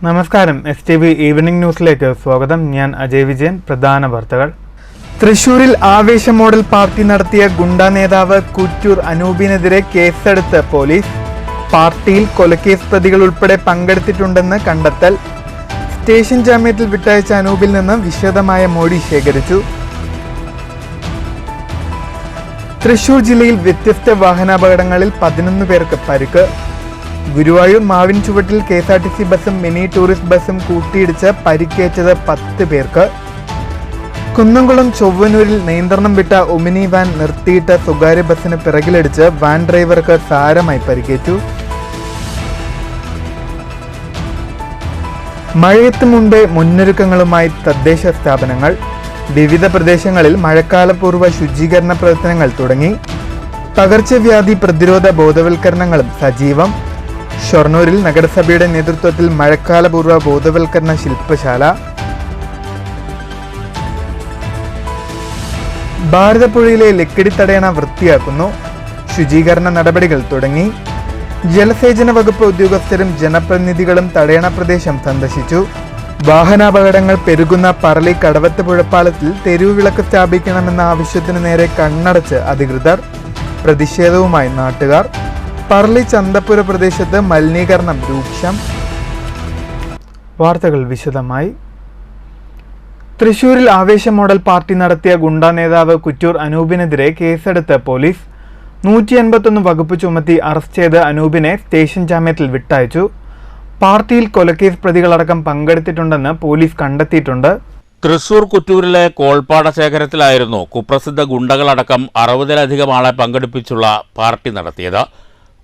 നമസ്കാരം. STV evening ന്യൂസിലേക്ക് സ്വാഗതം. ഞാൻ അജയ് വിജയൻ. പ്രധാന വാർത്തകൾ. തൃശൂരിൽ ആവേശ മോഡൽ പാർട്ടി നടത്തിയ ഗുണ്ടാ നേതാവ് കുറ്റൂർ അനൂപിനെതിരെ കേസെടുത്ത് പോലീസ്. പാർട്ടിയിൽ കൊലക്കേസ് പ്രതികൾ ഉൾപ്പെടെ പങ്കെടുത്തിട്ടുണ്ടെന്ന് കണ്ടെത്തൽ. സ്റ്റേഷൻ ജാമ്യത്തിൽ വിട്ടയച്ച അനൂപിൽ നിന്ന് വിശദമായ മൊഴി ശേഖരിച്ചു. തൃശൂർ ജില്ലയിൽ വ്യത്യസ്ത വാഹനാപകടങ്ങളിൽ 11 പേർക്ക് പരിക്ക്. ഗുരുവായൂർ മാവിൻ ചുവട്ടിൽ KSRTC ബസും മിനി ടൂറിസ്റ്റ് ബസും കൂട്ടിയിടിച്ച് പരിക്കേറ്റത് 10 പേർക്ക്. കുന്നംകുളം ചൊവ്വനൂരിൽ നിയന്ത്രണം വിട്ട ഒമിനി വാൻ നിർത്തിയിട്ട സ്വകാര്യ ബസിന് പിറകിലിടിച്ച് വാൻ ഡ്രൈവർക്ക് സാരമായി പരിക്കേറ്റു. മഴയെത്തും മുമ്പേ മുന്നൊരുക്കങ്ങളുമായി തദ്ദേശ സ്ഥാപനങ്ങൾ. വിവിധ പ്രദേശങ്ങളിൽ മഴക്കാലപൂർവ്വ ശുചീകരണ പ്രവർത്തനങ്ങൾ തുടങ്ങി. പകർച്ചവ്യാധി പ്രതിരോധ ബോധവൽക്കരണങ്ങളും സജീവം. ഷൊർണൂരിൽ നഗരസഭയുടെ നേതൃത്വത്തിൽ മഴക്കാലപൂർവ്വ ബോധവൽക്കരണ ശില്പശാല. ഭാരതപ്പുഴയിലെ ലക്കിടി തടയണ വൃത്തിയാക്കുന്നു. ശുചീകരണ നടപടികൾ തുടങ്ങി. ജലസേചന വകുപ്പ് ഉദ്യോഗസ്ഥരും ജനപ്രതിനിധികളും തടയണ പ്രദേശം സന്ദർശിച്ചു. വാഹനാപകടങ്ങൾ പെരുകുന്ന പറളി കടവത്ത് പുഴപ്പാലത്തിൽ തെരുവ് വിളക്ക് സ്ഥാപിക്കണമെന്ന ആവശ്യത്തിനു നേരെ കണ്ണടച്ച് അധികൃതർ. പ്രതിഷേധവുമായി നാട്ടുകാർ. പറളി ചന്തപ്പുര പ്രദേശത്ത് മലിനീകരണം രൂക്ഷം. വാർത്തകൾ വിശദമായി. തൃശൂരിൽ ആവേശ മോഡൽ പാർട്ടി നടത്തിയ ഗുണ്ടാ നേതാവ് കുറ്റൂർ അനൂപിനെതിരെ കേസെടുത്ത് പോലീസ്. 151 വകുപ്പ് ചുമത്തി അറസ്റ്റ് ചെയ്ത് അനൂപിനെ സ്റ്റേഷൻ ജാമ്യത്തിൽ വിട്ടയച്ചു. പാർട്ടിയിൽ കൊലക്കേസ് പ്രതികളടക്കം പങ്കെടുത്തിട്ടുണ്ടെന്ന് പോലീസ് കണ്ടെത്തിയിട്ടുണ്ട്. തൃശൂർ കുറ്റൂരിലെ കോൾപ്പാട ശേഖരത്തിലായിരുന്നു കുപ്രസിദ്ധ ഗുണ്ടകളടക്കം 60-ലധികം ആളെ പങ്കെടുപ്പിച്ചുള്ള പാർട്ടി നടത്തിയത്.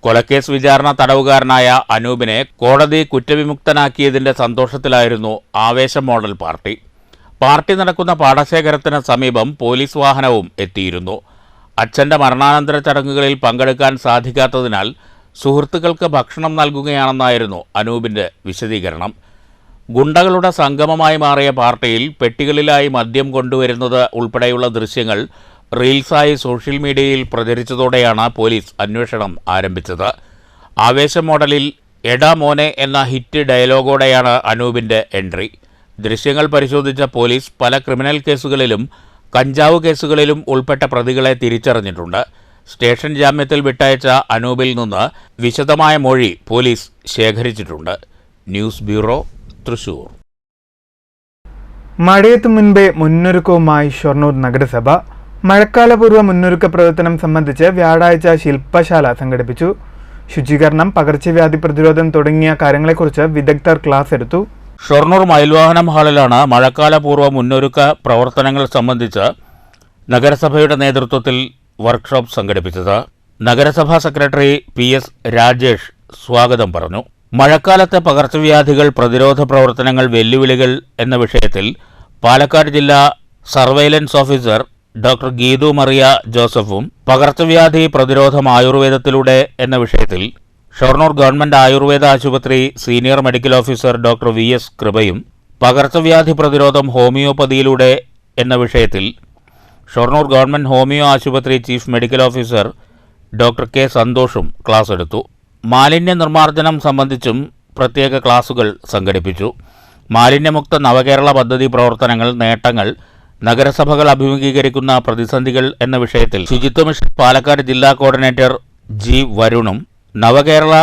കൊലക്കേസ് വിചാരണ തടവുകാരനായ അനൂപിനെ കോടതി കുറ്റവിമുക്തനാക്കിയതിന്റെ സന്തോഷത്തിലായിരുന്നു ആവേശ മോഡൽ പാർട്ടി. പാർട്ടി നടക്കുന്ന പാടശേഖരത്തിന് സമീപം പോലീസ് വാഹനവും എത്തിയിരുന്നു. അച്ഛന്റെ മരണാനന്തര ചടങ്ങുകളിൽ പങ്കെടുക്കാൻ സാധിക്കാത്തതിനാൽ സുഹൃത്തുക്കൾക്ക് ഭക്ഷണം നൽകുകയാണെന്നായിരുന്നു അനൂപിന്റെ വിശദീകരണം. ഗുണ്ടകളുടെ സംഗമമായി മാറിയ പാർട്ടിയിൽ പെട്ടികളിലായി മദ്യം കൊണ്ടുവരുന്നത് ഉൾപ്പെടെയുള്ള ദൃശ്യങ്ങൾ റീൽസായി സോഷ്യൽ മീഡിയയിൽ പ്രചരിച്ചതോടെയാണ് പോലീസ് അന്വേഷണം ആരംഭിച്ചത്. ആവേശ മോഡലിൽ എടാ മോനെ എന്ന ഹിറ്റ് ഡയലോഗോടെയാണ് അനൂപിന്റെ എൻട്രി. ദൃശ്യങ്ങൾ പരിശോധിച്ച പോലീസ് പല ക്രിമിനൽ കേസുകളിലും കഞ്ചാവ് കേസുകളിലും ഉൾപ്പെട്ട പ്രതികളെ തിരിച്ചറിഞ്ഞിട്ടുണ്ട്. സ്റ്റേഷൻ ജാമ്യത്തിൽ വിട്ടയച്ച അനൂപിൽ നിന്ന് വിശദമായ മൊഴി പോലീസ് ശേഖരിച്ചിട്ടുണ്ട്. News bureau, Thrissur. മഴയെത്തും മുൻപേ മുന്നൊരുക്കവുമായി ഷൊർണൂർ നഗരസഭ. മഴക്കാലപൂർവ്വ മുന്നൊരുക്ക പ്രവർത്തനം സംബന്ധിച്ച് വ്യാഴാഴ്ച ശില്പശാല സംഘടിപ്പിച്ചു. ശുചീകരണം, പകർച്ചവ്യാധി പ്രതിരോധം തുടങ്ങിയ കാര്യങ്ങളെക്കുറിച്ച് വിദഗ്ധർ ക്ലാസ് എടുത്തു. ഷൊർണൂർ മയിൽവാഹനം ഹാളിലാണ് മഴക്കാലപൂർവ്വ മുന്നൊരുക്ക പ്രവർത്തനങ്ങൾ സംബന്ധിച്ച് നഗരസഭയുടെ നേതൃത്വത്തിൽ വർക്ക്ഷോപ്പ് സംഘടിപ്പിച്ചത്. നഗരസഭാ സെക്രട്ടറി PS രാജേഷ് സ്വാഗതം പറഞ്ഞു. മഴക്കാലത്തെ പകർച്ചവ്യാധികൾ പ്രതിരോധ പ്രവർത്തനങ്ങൾ വെല്ലുവിളികൾ എന്ന വിഷയത്തിൽ പാലക്കാട് ജില്ലാ surveillance officer doctor Geethu Mariya ജോസഫും പകർച്ചവ്യാധി പ്രതിരോധം ആയുർവേദത്തിലൂടെ എന്ന വിഷയത്തിൽ ഷൊർണൂർ ഗവൺമെന്റ് ആയുർവേദ ആശുപത്രി senior medical officer doctor VS കൃപയും പകർച്ചവ്യാധി പ്രതിരോധം ഹോമിയോപ്പതിയിലൂടെ എന്ന വിഷയത്തിൽ ഷൊർണൂർ ഗവൺമെന്റ് ഹോമിയോ ആശുപത്രി chief medical officer doctor K സന്തോഷും ക്ലാസ് എടുത്തു. മാലിന്യ നിർമ്മാർജ്ജനം സംബന്ധിച്ചും പ്രത്യേക ക്ലാസുകൾ സംഘടിപ്പിച്ചു. മാലിന്യമുക്ത നവകേരള പദ്ധതി പ്രവർത്തനങ്ങൾ, നേട്ടങ്ങൾ, നഗരസഭകൾ അഭിമുഖീകരിക്കുന്ന പ്രതിസന്ധികൾ എന്ന വിഷയത്തിൽ ശുചിത്വ മിഷൻ പാലക്കാട് ജില്ലാ കോർഡിനേറ്റർ G വരുണും നവകേരള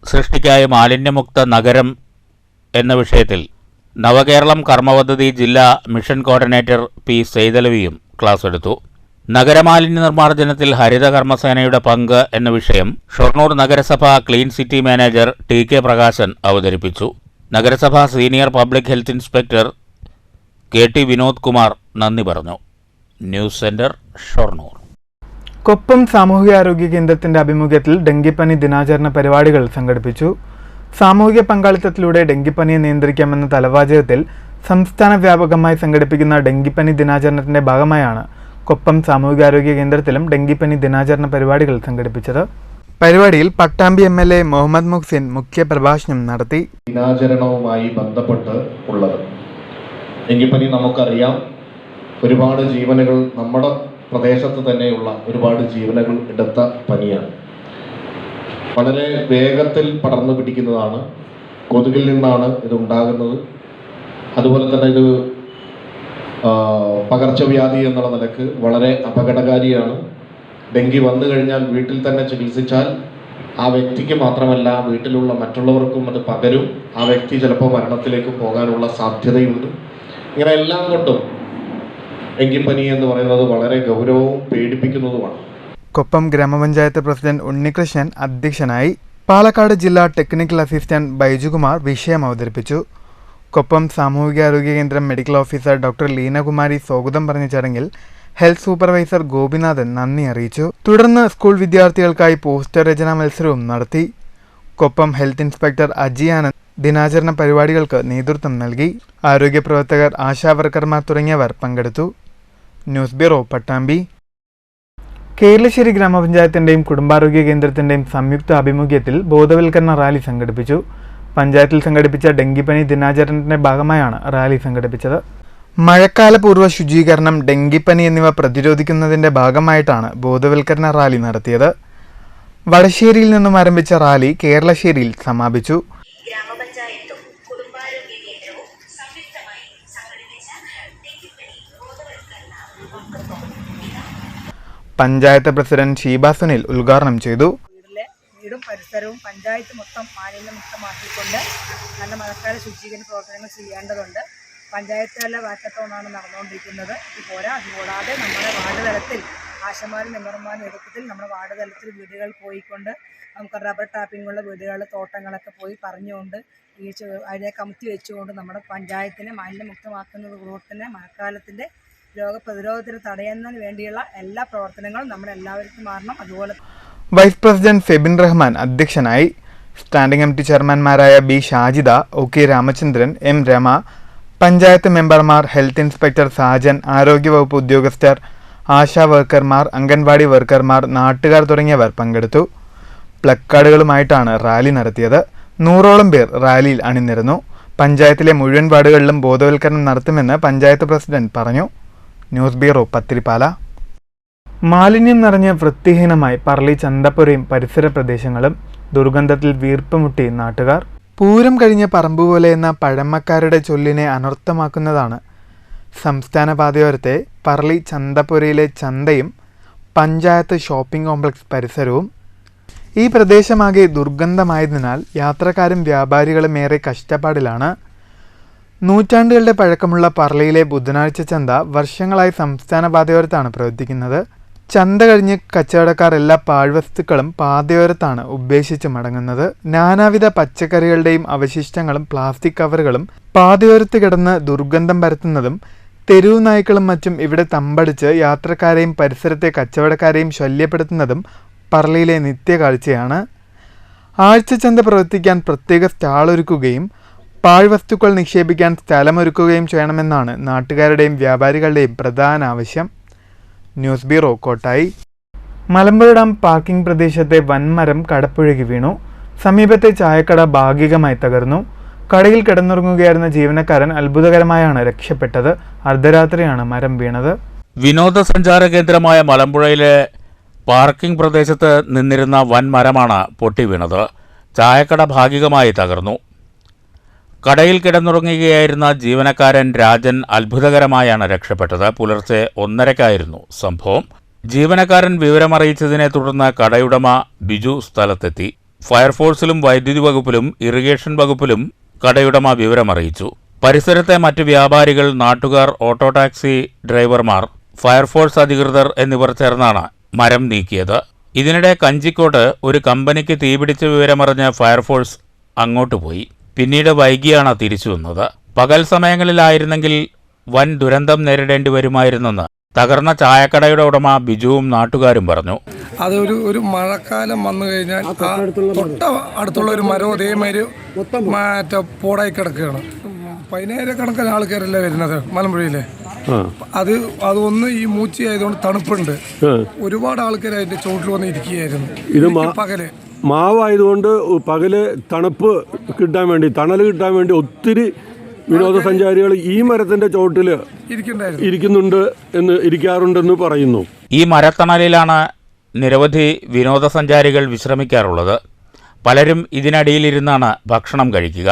സൃഷ്ടിക്കായ മാലിന്യമുക്ത നഗരം എന്ന വിഷയത്തിൽ നവകേരളം കർമ്മപദ്ധതി ജില്ലാ മിഷൻ കോർഡിനേറ്റർ P സൈതലവിയും ക്ലാസ് എടുത്തു. നഗരമാലിന്യ നിർമ്മാർജ്ജനത്തിൽ ഹരിത കർമ്മസേനയുടെ പങ്ക് എന്ന വിഷയം ഷൊർണൂർ നഗരസഭ clean city manager TK Prakashan അവതരിപ്പിച്ചു. നഗരസഭ senior public health inspector KT Vinod Kumar നന്ദി പറഞ്ഞു. News centre, Shoranur. കൊപ്പം സാമൂഹികാരോഗ്യ കേന്ദ്രത്തിന്റെ ആഭിമുഖ്യത്തിൽ ഡെങ്കിപ്പനി ദിനാചരണ പരിപാടികൾ സംഘടിപ്പിച്ചു. സാമൂഹിക പങ്കാളിത്തത്തിലൂടെ ഡെങ്കിപ്പനിയെ നിയന്ത്രിക്കാമെന്ന തലവാചകത്തിൽ സംസ്ഥാന വ്യാപകമായി സംഘടിപ്പിക്കുന്ന ഡെങ്കിപ്പനി ദിനാചരണത്തിന്റെ ഭാഗമായാണ് കൊപ്പം സാമൂഹികാരോഗ്യ കേന്ദ്രത്തിലും ഡെങ്കിപ്പനി ദിനാചരണ പരിപാടികൾ സംഘടിപ്പിച്ചത്. പരിപാടിയിൽ പട്ടാമ്പി MLA മുഹമ്മദ് മുഹ്സിൻ മുഖ്യ പ്രഭാഷണം നടത്തി. ദിനാചരണവുമായി ബന്ധപ്പെട്ട് ഉള്ളത് ഡെങ്കിപ്പനി നമുക്കറിയാം, ഒരുപാട് ജീവനുകൾ നമ്മുടെ പ്രദേശത്ത് തന്നെയുള്ള ഒരുപാട് ജീവനുകൾ എടുത്ത പനിയാണ്. വളരെ വേഗത്തിൽ പടർന്നു പിടിക്കുന്നതാണ്. കൊതുകിൽ നിന്നാണ് ഇത് ഉണ്ടാകുന്നത്. അതുപോലെ തന്നെ ഇത് പകർച്ചവ്യാധി എന്നുള്ള നിലക്ക് വളരെ അപകടകാരിയാണ്. ഡെങ്കി വന്നു കഴിഞ്ഞാൽ വീട്ടിൽ തന്നെ ചികിത്സിച്ചാൽ ആ വ്യക്തിക്ക് മാത്രമല്ല വീട്ടിലുള്ള മറ്റുള്ളവർക്കും അത് പകരും. ആ വ്യക്തി ചിലപ്പോൾ മരണത്തിലേക്ക് പോകാനുള്ള സാധ്യതയുണ്ട്. ഇങ്ങനെ എല്ലാം കൊണ്ടും ഡെങ്കിപ്പനി എന്ന് പറയുന്നത് വളരെ ഗൗരവവും പേടിപ്പിക്കുന്നതുമാണ്. കൊപ്പം ഗ്രാമപഞ്ചായത്ത് പ്രസിഡന്റ് ഉണ്ണികൃഷ്ണൻ അധ്യക്ഷനായി. പാലക്കാട് ജില്ലാ ടെക്നിക്കൽ അസിസ്റ്റന്റ് ബൈജുകുമാർ വിഷയം അവതരിപ്പിച്ചു. കൊപ്പം സാമൂഹികാരോഗ്യ കേന്ദ്രം മെഡിക്കൽ ഓഫീസർ ഡോക്ടർ ലീനകുമാരി സ്വാഗതം പറഞ്ഞ ചടങ്ങിൽ ഹെൽത്ത് സൂപ്പർവൈസർ ഗോപിനാഥൻ നന്ദി അറിയിച്ചു. തുടർന്ന് സ്കൂൾ വിദ്യാർത്ഥികൾക്കായി പോസ്റ്റർ രചനാ മത്സരവും നടത്തി. കൊപ്പം ഹെൽത്ത് ഇൻസ്പെക്ടർ അജിയാനന്ദ് ദിനാചരണ പരിപാടികൾക്ക് നേതൃത്വം നൽകി. ആരോഗ്യ പ്രവർത്തകർ, ആശാവർക്കർമാർ തുടങ്ങിയവർ പങ്കെടുത്തു. News bureau, Pattambi. കേരളശ്ശേരി ഗ്രാമപഞ്ചായത്തിൻ്റെയും കുടുംബാരോഗ്യ കേന്ദ്രത്തിൻ്റെയും സംയുക്ത ആഭിമുഖ്യത്തിൽ ബോധവൽക്കരണ റാലി സംഘടിപ്പിച്ചു. പഞ്ചായത്തിൽ സംഘടിപ്പിച്ച ഡെങ്കിപ്പനി ദിനാചരണത്തിന്റെ ഭാഗമായാണ് റാലി സംഘടിപ്പിച്ചത്. മഴക്കാല പൂർവ്വ ശുചീകരണം, ഡെങ്കിപ്പനി എന്നിവ പ്രതിരോധിക്കുന്നതിന്റെ ഭാഗമായിട്ടാണ് ബോധവൽക്കരണ റാലി നടത്തിയത്. വടശ്ശേരിയിൽ നിന്നും ആരംഭിച്ച റാലി കേരളശ്ശേരിയിൽ സമാപിച്ചു. ഗ്രാമപഞ്ചായത്തും കുടുംബാരോഗ്യ കേന്ദ്രവും സംയുക്തമായി സംഘടിപ്പിച്ച ഡെങ്കിപ്പനി ബോധവൽക്കരണ പഞ്ചായത്ത് പ്രസിഡന്റ് ഷീബ സുനിൽ ഉദ്ഘാടനം ചെയ്തു. വീടും പരിസരവും പഞ്ചായത്ത് മൊത്തം മാലിന്യമുക്തമാക്കിക്കൊണ്ട് നല്ല മഴക്കാല ശുചീകരണ പ്രവർത്തനങ്ങൾ ചെയ്യേണ്ടതുണ്ട്. പഞ്ചായത്ത് തല വാക്കത്തോണാണ് നടന്നുകൊണ്ടിരിക്കുന്നത്. അതുകൂടാതെ നമ്മുടെ വാർഡ് തലത്തിൽ ആശമാരും മെമ്പർമാരും നേതൃത്വത്തിൽ നമ്മുടെ വാർഡ് തലത്തിൽ വീടുകൾ പോയിക്കൊണ്ട് നമുക്ക് റബ്ബർ ടാപ്പിങ്ങുള്ള വീടുകൾ, തോട്ടങ്ങളൊക്കെ പോയി പറഞ്ഞുകൊണ്ട് അതിനെ കമത്തി വെച്ചുകൊണ്ട് നമ്മുടെ പഞ്ചായത്തിനെ മാലിന്യമുക്തമാക്കുന്നത് കൂടെ തന്നെ മഴക്കാലത്തിൻ്റെ രോഗപ്രതിരോധത്തിന് തടയുന്നതിന് വേണ്ടിയുള്ള എല്ലാ പ്രവർത്തനങ്ങളും നമ്മളെല്ലാവർക്കും മാറണം. അതുപോലെ വൈസ് പ്രസിഡന്റ് ഫെബിൻ റഹ്മാൻ അധ്യക്ഷനായി. സ്റ്റാൻഡിംഗ് കമ്മിറ്റി ചെയർമാൻമാരായ B Shajida, O K Ramachandran, M Rama, panchayat മെമ്പർമാർ, ഹെൽത്ത് ഇൻസ്പെക്ടർ സാജൻ, ആരോഗ്യവകുപ്പ് ഉദ്യോഗസ്ഥർ, ആശാ വർക്കർമാർ, അംഗൻവാടി വർക്കർമാർ, നാട്ടുകാർ തുടങ്ങിയവർ പങ്കെടുത്തു. പ്ലക്കാർഡുകളുമായിട്ടാണ് റാലി നടത്തിയത്. 100ഓളം പേർ റാലിയിൽ അണിനിരന്നു. പഞ്ചായത്തിലെ മുഴുവൻ വാർഡുകളിലും ബോധവൽക്കരണം നടത്തുമെന്ന് പഞ്ചായത്ത് പ്രസിഡന്റ് പറഞ്ഞു. News bureau, Pathirippala. മാലിന്യം നിറഞ്ഞ് വൃത്തിഹീനമായി പറളി ചന്തപ്പുരയും പരിസര പ്രദേശങ്ങളും. ദുർഗന്ധത്തിൽ വീർപ്പുമുട്ടി നാട്ടുകാർ. പൂരം കഴിഞ്ഞ പറമ്പുപോലെ എന്ന പഴമക്കാരുടെ ചൊല്ലിനെ അനർത്ഥമാക്കുന്നതാണ് സംസ്ഥാന പാതയോരത്തെ പറളി ചന്തപ്പുരയിലെ ചന്തയും പഞ്ചായത്ത് ഷോപ്പിംഗ് കോംപ്ലക്സ് പരിസരവും. ഈ പ്രദേശമാകെ ദുർഗന്ധമായതിനാൽ യാത്രക്കാരും വ്യാപാരികളും ഏറെ കഷ്ടപ്പാടിലാണ്. നൂറ്റാണ്ടുകളുടെ പഴക്കമുള്ള പറളിയിലെ ബുധനാഴ്ച ചന്ത വർഷങ്ങളായി സംസ്ഥാന പാതയോരത്താണ് പ്രവർത്തിക്കുന്നത്. ചന്ത കഴിഞ്ഞ് കച്ചവടക്കാർ എല്ലാ പാഴ്വസ്തുക്കളും പാതയോരത്താണ് ഉപേക്ഷിച്ച് മടങ്ങുന്നത്. നാനാവിധ പച്ചക്കറികളുടെയും അവശിഷ്ടങ്ങളും പ്ലാസ്റ്റിക് കവറുകളും പാതയോരത്ത് കിടന്ന് ദുർഗന്ധം പരത്തുന്നതും തെരുവു നായ്ക്കളും മറ്റും ഇവിടെ തമ്പടിച്ച് യാത്രക്കാരെയും പരിസരത്തെ കച്ചവടക്കാരെയും ശല്യപ്പെടുത്തുന്നതും പറളിയിലെ നിത്യകാഴ്ചയാണ്. ആഴ്ചച്ചന്ത പ്രവർത്തിക്കാൻ പ്രത്യേക സ്റ്റാൾ ഒരുക്കുകയും പാഴ്വസ്തുക്കൾ നിക്ഷേപിക്കാൻ സ്ഥലമൊരുക്കുകയും ചെയ്യണമെന്നാണ് നാട്ടുകാരുടെയും വ്യാപാരികളുടെയും പ്രധാന ആവശ്യം. News bureau, Kottayi. Malampuzha dam parking പ്രദേശത്തെ വൻമരം കടപുഴകി വീണു. സമീപത്തെ ചായക്കട ഭാഗികമായി തകർന്നു. കടയിൽ കിടന്നുറങ്ങുകയായിരുന്ന ജീവനക്കാരൻ അത്ഭുതകരമായാണ് രക്ഷപ്പെട്ടത്. അർദ്ധരാത്രിയാണ് മരം വീണത്. വിനോദസഞ്ചാര കേന്ദ്രമായ മലമ്പുഴയിലെ പാർക്കിംഗ് പ്രദേശത്ത് നിന്നിരുന്ന വൻമരമാണ് പൊട്ടി വീണത്. ചായക്കട ഭാഗികമായി തകർന്നു. കടയിൽ കിടന്നുറങ്ങുകയായിരുന്ന ജീവനക്കാരൻ രാജൻ അത്ഭുതകരമായാണ് രക്ഷപ്പെട്ടത്. പുലർച്ചെ 1:30-ക്കായിരുന്നു സംഭവം. ജീവനക്കാരൻ വിവരമറിയിച്ചതിനെ തുടർന്ന് കടയുടമ ബിജു സ്ഥലത്തെത്തി. ഫയർഫോഴ്സിലും വൈദ്യുതി വകുപ്പിലും ഇറിഗേഷൻ വകുപ്പിലും കടയുടമ വിവരമറിയിച്ചു. പരിസരത്തെ മറ്റ് വ്യാപാരികൾ, നാട്ടുകാർ, ഓട്ടോ ടാക്സി ഡ്രൈവർമാർ, ഫയർഫോഴ്സ് അധികൃതർ എന്നിവർ ചേർന്നാണ് മരം നീക്കിയത്. ഇതിനിടെ കഞ്ചിക്കോട്ട് ഒരു കമ്പനിക്ക് തീപിടിച്ച വിവരമറിഞ്ഞ് ഫയർഫോഴ്സ് അങ്ങോട്ട് പോയി. പിന്നീട് വൈകിയാണ് തിരിച്ചു വന്നത്. പകൽ സമയങ്ങളിലായിരുന്നെങ്കിൽ വൻ ദുരന്തം നേരിടേണ്ടി വരുമായിരുന്നെന്ന് തകർന്ന ചായക്കടയുടെ ഉടമ ബിജുവും നാട്ടുകാരും പറഞ്ഞു. ഒരു മഴക്കാലം വന്നു കഴിഞ്ഞാൽ തൊട്ട അടുത്തുള്ള ഒരു മരം അതേമാതിരി പോടായി കിടക്കുകയാണ്. 10,000-കണക്കിന് ആൾക്കാരല്ലേ വരുന്നത് മലമ്പുഴയിലെ. അതൊന്ന് ഈ മൂച്ചി ആയതുകൊണ്ട് തണുപ്പുണ്ട്. ഒരുപാട് ആൾക്കാർ അതിന്റെ ചോട്ടിൽ വന്ന് ഇരിക്കുകയായിരുന്നു. ഇത് പകല് മാവായതുകൊണ്ട് പകല് തണുപ്പ് കിട്ടാൻ വേണ്ടി, തണൽ കിട്ടാൻ വേണ്ടി ഒത്തിരി വിനോദസഞ്ചാരികൾ ഈ മരത്തിന്റെ ചോട്ടിൽ ഇരിക്കാറുണ്ടെന്ന് പറയുന്നു. ഈ മരത്തണലിലാണ് നിരവധി വിനോദസഞ്ചാരികൾ വിശ്രമിക്കാറുള്ളത്. പലരും ഇതിനടിയിലിരുന്നാണ് ഭക്ഷണം കഴിക്കുക.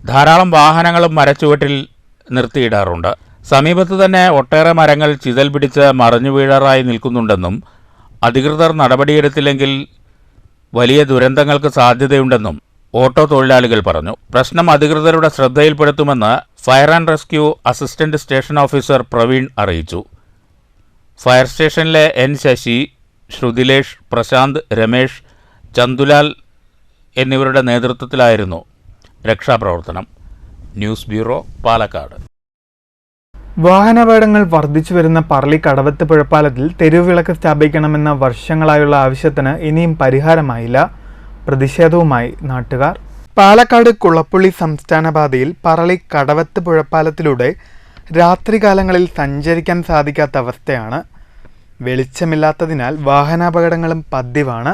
ധാരാളം വാഹനങ്ങളും മരച്ചുവട്ടിൽ നിർത്തിയിടാറുണ്ട്. സമീപത്ത് തന്നെ ഒട്ടേറെ മരങ്ങൾ ചിതൽ പിടിച്ച് മറിഞ്ഞു വീഴാറായി നിൽക്കുന്നുണ്ടെന്നും അധികൃതർ നടപടിയെടുത്തില്ലെങ്കിൽ വലിയ ദുരന്തങ്ങൾക്ക് സാധ്യതയുണ്ടെന്നും ഓട്ടോ തൊഴിലാളികൾ പറഞ്ഞു. പ്രശ്നം അധികൃതരുടെ ശ്രദ്ധയിൽപ്പെടുത്തുമെന്ന് fire and rescue assistant station officer Praveen അറിയിച്ചു. ഫയർ സ്റ്റേഷനിലെ എൻ ശശി, ശ്രുതിലേഷ്, പ്രശാന്ത്, രമേഷ്, ചന്തുലാൽ എന്നിവരുടെ നേതൃത്വത്തിലായിരുന്നു രക്ഷാപ്രവർത്തനം. News bureau, Palakkad. വാഹനാപകടങ്ങൾ വർദ്ധിച്ചു വരുന്ന പറളി കടവത്ത് പുഴപ്പാലത്തിൽ തെരുവുവിളക്ക് സ്ഥാപിക്കണമെന്ന വർഷങ്ങളായുള്ള ആവശ്യത്തിന് ഇനിയും പരിഹാരമായില്ല. പ്രതിഷേധവുമായി നാട്ടുകാർ. പാലക്കാട് കുളപ്പുള്ളി സംസ്ഥാന പാതയിൽ പറളി കടവത്ത് പുഴപ്പാലത്തിലൂടെ രാത്രികാലങ്ങളിൽ സഞ്ചരിക്കാൻ സാധിക്കാത്ത അവസ്ഥയാണ്. വെളിച്ചമില്ലാത്തതിനാൽ വാഹനാപകടങ്ങളും പതിവാണ്.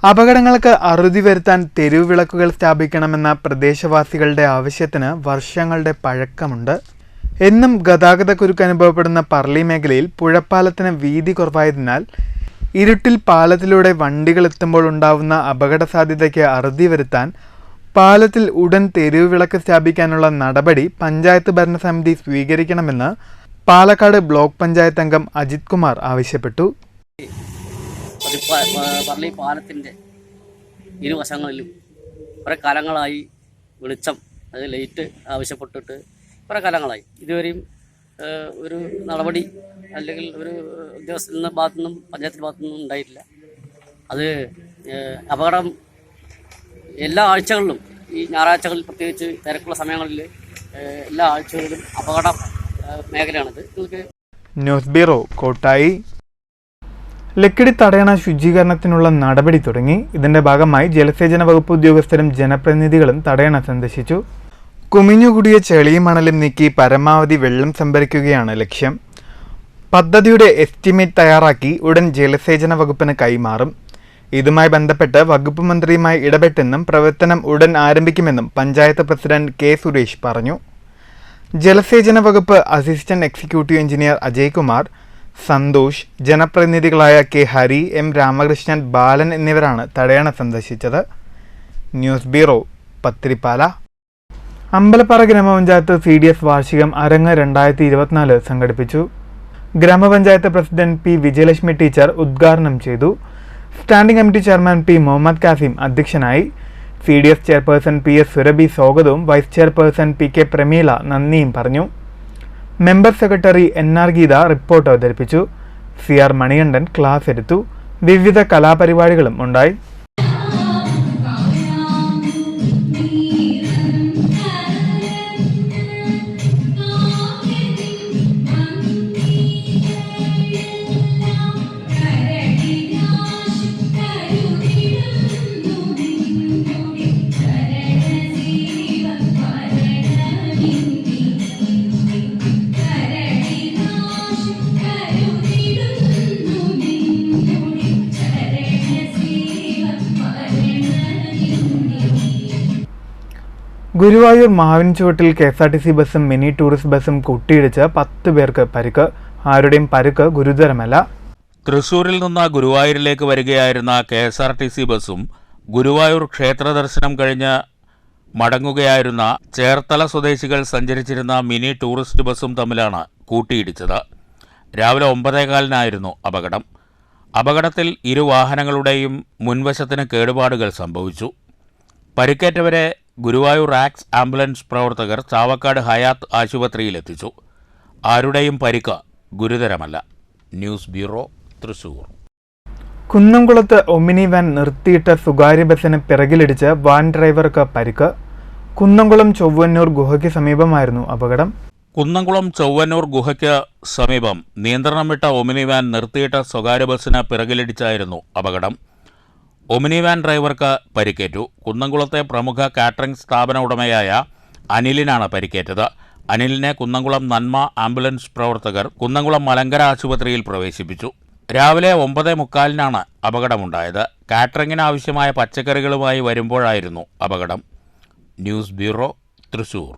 അപകടങ്ങൾക്ക് അറുതി വരുത്താൻ തെരുവുവിളക്കുകൾ സ്ഥാപിക്കണമെന്ന പ്രദേശവാസികളുടെ ആവശ്യത്തിന് വർഷങ്ങളുടെ പഴക്കമുണ്ട്. എന്നും ഗതാഗതക്കുരുക്ക് അനുഭവപ്പെടുന്ന പറളി മേഖലയിൽ പുഴപ്പാലത്തിന് വീതി കുറവായതിനാൽ ഇരുട്ടിൽ പാലത്തിലൂടെ വണ്ടികൾ എത്തുമ്പോൾ ഉണ്ടാവുന്ന അപകട സാധ്യതയ്ക്ക് അറുതി വരുത്താൻ പാലത്തിൽ ഉടൻ തെരുവുവിളക്ക് സ്ഥാപിക്കാനുള്ള നടപടി പഞ്ചായത്ത് ഭരണസമിതി സ്വീകരിക്കണമെന്ന് പാലക്കാട് ബ്ലോക്ക് പഞ്ചായത്ത് അംഗം അജിത് കുമാർ ആവശ്യപ്പെട്ടു. പറളി പാലത്തിൻ്റെ ഇരുവശങ്ങളിലും കുറേ കാലങ്ങളായി വെളിച്ചം, അത് ലൈറ്റ് ആവശ്യപ്പെട്ടിട്ട് കുറേ കാലങ്ങളായി ഇതുവരെയും ഒരു നടപടി അല്ലെങ്കിൽ ഒരു ഉദ്യോഗസ്ഥരുടെ ഭാഗത്തുനിന്നും പഞ്ചായത്തിൻ്റെ ഭാഗത്തുനിന്നും ഉണ്ടായിട്ടില്ല. അത് അപകടം എല്ലാ ആഴ്ചകളിലും, ഈ ഞായറാഴ്ചകളിൽ പ്രത്യേകിച്ച് തിരക്കുള്ള സമയങ്ങളിൽ എല്ലാ ആഴ്ചകളിലും അപകട മേഖലയാണിത്. News bureau, Kottayi. ലക്കിടി തടയണ ശുചീകരണത്തിനുള്ള നടപടി തുടങ്ങി. ഇതിന്റെ ഭാഗമായി ജലസേചന വകുപ്പ് ഉദ്യോഗസ്ഥരും ജനപ്രതിനിധികളും തടയണ സന്ദർശിച്ചു. കുമിഞ്ഞുകൂടിയ ചെളിയും മണലും നീക്കി പരമാവധി വെള്ളം സംഭരിക്കുകയാണ് ലക്ഷ്യം. പദ്ധതിയുടെ എസ്റ്റിമേറ്റ് തയ്യാറാക്കി ഉടൻ ജലസേചന വകുപ്പിന് കൈമാറും. ഇതുമായി ബന്ധപ്പെട്ട് വകുപ്പ് മന്ത്രിയുമായി ഇടപെട്ടെന്നും പ്രവർത്തനം ഉടൻ ആരംഭിക്കുമെന്നും പഞ്ചായത്ത് പ്രസിഡന്റ് കെ സുരേഷ് പറഞ്ഞു. ജലസേചന വകുപ്പ് assistant executive engineer Ajay Kumar, Santhosh, ജനപ്രതിനിധികളായ കെ ഹരി, എം രാമകൃഷ്ണൻ, ബാലൻ എന്നിവരാണ് തടയണ സന്ദർശിച്ചത്. News bureau, Pathiripala. അമ്പലപ്പാറ ഗ്രാമപഞ്ചായത്ത് CDS വാർഷികം അരങ്ങ് 2024 സംഘടിപ്പിച്ചു. ഗ്രാമപഞ്ചായത്ത് പ്രസിഡന്റ് പി വിജയലക്ഷ്മി ടീച്ചർ ഉദ്ഘാടനം ചെയ്തു. Standing committee chairman P Muhammad Kasim അധ്യക്ഷനായി. CDS ചെയർപേഴ്സൺ PS സുരഭി സ്വാഗതവും വൈസ് ചെയർപേഴ്സൺ PK പ്രമീള നന്ദിയും പറഞ്ഞു. Member secretary NR Geetha report അവതരിപ്പിച്ചു. CR മണികണ്ഠൻ ക്ലാസ് എടുത്തു. വിവിധ കലാപരിപാടികളും ഉണ്ടായി. ഗുരുവായൂർ മാവിൻചുവട്ടിൽ KSRTC ബസും മിനി ടൂറിസ്റ്റ് ബസും കൂട്ടിയിടിച്ച് 10 പേർക്ക് പരിക്ക്. ആരുടെയും പരിക്ക് ഗുരുതരമല്ല. തൃശൂരിൽ നിന്ന് ഗുരുവായൂരിലേക്ക് വരികയായിരുന്ന KSRTC ബസും ഗുരുവായൂർ ക്ഷേത്ര ദർശനം കഴിഞ്ഞ് മടങ്ങുകയായിരുന്ന ചേർത്തല സ്വദേശികൾ സഞ്ചരിച്ചിരുന്ന മിനി ടൂറിസ്റ്റ് ബസും തമ്മിലാണ് കൂട്ടിയിടിച്ചത്. രാവിലെ 9:15 അപകടം. അപകടത്തിൽ ഇരു വാഹനങ്ങളുടെയും മുൻവശത്തിന് കേടുപാടുകൾ സംഭവിച്ചു. പരിക്കേറ്റവരെ ഗുരുവായൂർ ആക്സ് ആംബുലൻസ് പ്രവർത്തകർ ചാവക്കാട് ഹയാത്ത് ആശുപത്രിയിലെത്തിച്ചു. ആരുടെയും പരിക്ക് ഗുരുതരമല്ല. News bureau, Thrissur. കുന്നംകുളത്ത് ഒമിനി വാൻ നിർത്തിയിട്ട സ്വകാര്യ ബസിന് പിറകിലിടിച്ച് വാൻ ഡ്രൈവർക്ക് പരിക്ക്. കുന്നംകുളം ചൊവ്വന്നൂർ ഗുഹയ്ക്ക് സമീപമായിരുന്നു അപകടം. കുന്നംകുളം ചൊവ്വന്നൂർ ഗുഹയ്ക്ക് സമീപം നിയന്ത്രണം വിട്ട ഒമിനി വാൻ നിർത്തിയിട്ട സ്വകാര്യ ബസിന് പിറകിലിടിച്ചായിരുന്നു അപകടം. ഒമിനി വാൻ ഡ്രൈവർക്ക് പരിക്കേറ്റു. കുന്നംകുളത്തെ പ്രമുഖ കാറ്ററിംഗ് സ്ഥാപന ഉടമയായ അനിലിനാണ് പരിക്കേറ്റത്. അനിലിനെ കുന്നംകുളം നന്മ ആംബുലൻസ് പ്രവർത്തകർ കുന്നംകുളം മലങ്കര ആശുപത്രിയിൽ പ്രവേശിപ്പിച്ചു. രാവിലെ 9:45 അപകടമുണ്ടായത്. കാറ്ററിംഗിന് ആവശ്യമായ പച്ചക്കറികളുമായി വരുമ്പോഴായിരുന്നു അപകടം. News bureau, Thrissur.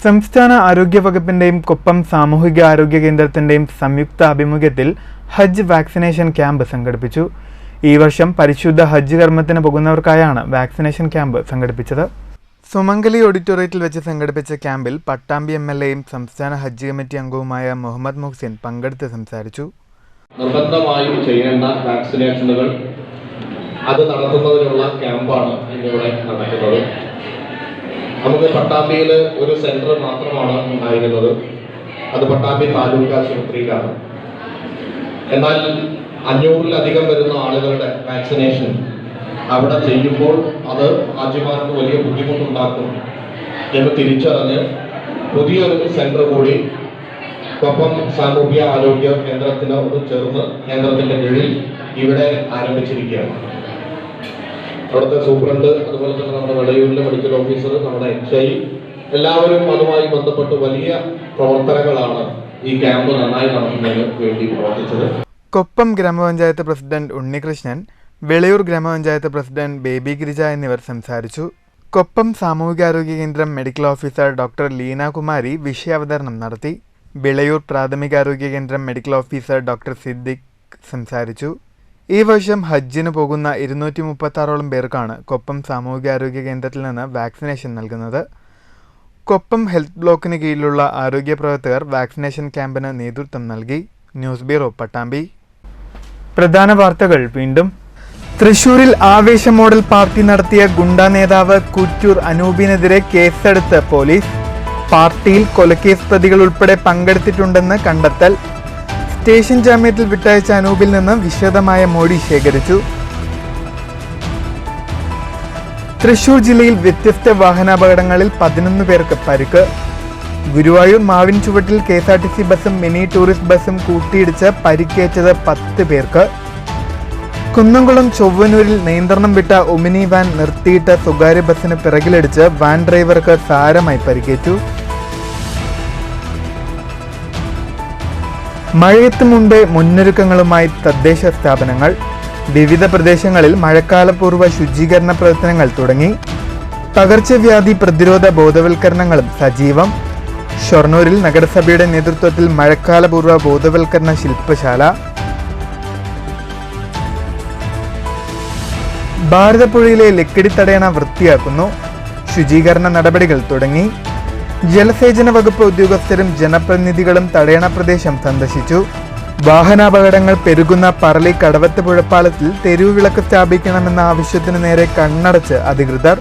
സംസ്ഥാന ആരോഗ്യ വകുപ്പിന്റെയും കൊപ്പം സാമൂഹിക ആരോഗ്യ കേന്ദ്രത്തിന്റെയും സംയുക്ത ആഭിമുഖ്യത്തിൽ ഹജ്ജ് വാക്സിനേഷൻ ക്യാമ്പ് സംഘടിപ്പിച്ചു. ഈ വർഷം പരിശുദ്ധ ഹജ്ജ് കർമ്മത്തിന് പോകുന്നവർക്കായാണ് വാക്സിനേഷൻ ക്യാമ്പ് സംഘടിപ്പിച്ചത്. സുമംഗലി ഓഡിറ്റോറിയത്തിൽ വെച്ച് സംഘടിപ്പിച്ച ക്യാമ്പിൽ പട്ടാമ്പി MLAയും സംസ്ഥാന ഹജ്ജ് കമ്മിറ്റി അംഗവുമായ മുഹമ്മദ് മുഹ്സിൻ പങ്കെടുത്ത് സംസാരിച്ചു. നിർബന്ധമായും ചെയ്യേണ്ട വാക്സിനേഷനുകൾ അത് നടത്തുന്നതിനുള്ള ക്യാമ്പാണ് ഇന്നിവിടെ നടക്കുന്നത്. നമുക്ക് പട്ടാമ്പിയിൽ ഒരു സെന്റർ മാത്രമാണ് ഉണ്ടായിരുന്നത്. അത് പട്ടാമ്പി താലൂക്ക് ആശുപത്രിയിലാണ്. എന്നാൽ 500-ലധികം വരുന്ന ആളുകളുടെ വാക്സിനേഷൻ അവിടെ ചെയ്യുമ്പോൾ അത് ഹാജിമാർക്ക് വലിയ ബുദ്ധിമുട്ടുണ്ടാക്കും എന്ന് തിരിച്ചറിഞ്ഞ് പുതിയൊരു സെന്റർ കൂടി കൊപ്പം സാമൂഹ്യ ആരോഗ്യ കേന്ദ്രത്തിനോട് ചേർന്ന് കേന്ദ്രത്തിന്റെ കീഴിൽ ഇവിടെ ആരംഭിച്ചിരിക്കുകയാണ്. അവിടുത്തെ സൂപ്രണ്ട്, അതുപോലെ തന്നെ നമ്മുടെ വെളയൂരിലെ മെഡിക്കൽ ഓഫീസർ, നമ്മുടെ HI എല്ലാവരും അതുമായി ബന്ധപ്പെട്ട് വലിയ പ്രവർത്തനങ്ങളാണ് ഈ ക്യാമ്പ് നന്നായി നടത്തുന്നതിന് വേണ്ടി പ്രവർത്തിച്ചത്. കൊപ്പം ഗ്രാമപഞ്ചായത്ത് പ്രസിഡന്റ് ഉണ്ണികൃഷ്ണൻ, വെളയൂർ ഗ്രാമപഞ്ചായത്ത് പ്രസിഡന്റ് ബേബി ഗിരിജ എന്നിവർ സംസാരിച്ചു. കൊപ്പം സാമൂഹികാരോഗ്യ കേന്ദ്രം medical officer doctor Leena Kumari വിഷയാവതരണം നടത്തി. വിളയൂർ പ്രാഥമികാരോഗ്യ കേന്ദ്രം മെഡിക്കൽ ഓഫീസർ ഡോക്ടർ സിദ്ദിഖ് സംസാരിച്ചു. ഈ വർഷം ഹജ്ജിന് പോകുന്ന 236ഓളം പേർക്കാണ് കൊപ്പം സാമൂഹികാരോഗ്യ കേന്ദ്രത്തിൽ നിന്ന് വാക്സിനേഷൻ നൽകുന്നത്. കൊപ്പം ഹെൽത്ത് ബ്ലോക്കിന് കീഴിലുള്ള ആരോഗ്യ പ്രവർത്തകർ വാക്സിനേഷൻ ക്യാമ്പിന് നേതൃത്വം നൽകി. News bureau, Pattambi. പ്രധാന വാർത്തകൾ വീണ്ടും. തൃശൂരിൽ ആവേശ മോഡൽ പാർട്ടി നടത്തിയ ഗുണ്ടാ നേതാവ് കുറ്റൂർ അനൂപിനെതിരെ കേസെടുത്ത് പോലീസ്. പാർട്ടിയിൽ കൊലക്കേസ് പ്രതികൾ ഉൾപ്പെടെ പങ്കെടുത്തിട്ടുണ്ടെന്ന് കണ്ടെത്തൽ. സ്റ്റേഷൻ ജാമ്യത്തിൽ വിട്ടയച്ച അനൂപിൽ നിന്ന് വിശദമായ മൊഴി ശേഖരിച്ചു. തൃശൂർ ജില്ലയിൽ വ്യത്യസ്ത വാഹനാപകടങ്ങളിൽ 11 പേർക്ക് പരിക്ക്. ഗുരുവായൂർ മാവിൻ ചുവട്ടിൽ KSRTC ബസും മിനി ടൂറിസ്റ്റ് ബസും കൂട്ടിയിടിച്ച് പരിക്കേറ്റത് 10 പേർക്ക്. കുന്നംകുളം ചൊവ്വനൂരിൽ നിയന്ത്രണം വിട്ട ഒമിനി വാൻ നിർത്തിയിട്ട സ്വകാര്യ ബസിന് പിറകിലിടിച്ച് വാൻ ഡ്രൈവർക്ക് സാരമായി പരിക്കേറ്റു. മഴയത്ത് മുമ്പേ മുന്നൊരുക്കങ്ങളുമായി തദ്ദേശ സ്ഥാപനങ്ങൾ. വിവിധ പ്രദേശങ്ങളിൽ മഴക്കാലപൂർവ്വ ശുചീകരണ പ്രവർത്തനങ്ങൾ തുടങ്ങി. പകർച്ചവ്യാധി പ്രതിരോധ ബോധവൽക്കരണങ്ങളും സജീവം. ഷൊർണൂരിൽ നഗരസഭയുടെ നേതൃത്വത്തിൽ മഴക്കാലപൂർവ്വ ബോധവൽക്കരണ ശില്പശാല. ഭാരതപ്പുഴയിലെ ലക്കിടി തടയണ വൃത്തിയാക്കുന്നു. ശുചീകരണ നടപടികൾ തുടങ്ങി. ജലസേചന വകുപ്പ് ഉദ്യോഗസ്ഥരും ജനപ്രതിനിധികളും തടയണ പ്രദേശം സന്ദർശിച്ചു. വാഹനാപകടങ്ങൾ പെരുകുന്ന പറളി കടവത്ത് പുഴപ്പാലത്തിൽ തെരുവ് വിളക്ക് സ്ഥാപിക്കണമെന്ന ആവശ്യത്തിനു നേരെ കണ്ണടച്ച് അധികൃതർ.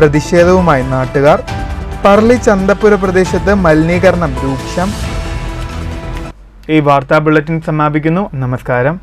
പ്രതിഷേധവുമായി നാട്ടുകാർ. പറളി ചന്തപ്പുര പ്രദേശത്ത് മലിനീകരണം രൂക്ഷം. ഈ വാർത്താ ബുള്ളറ്റിൻ സമാപിക്കുന്നു. നമസ്കാരം.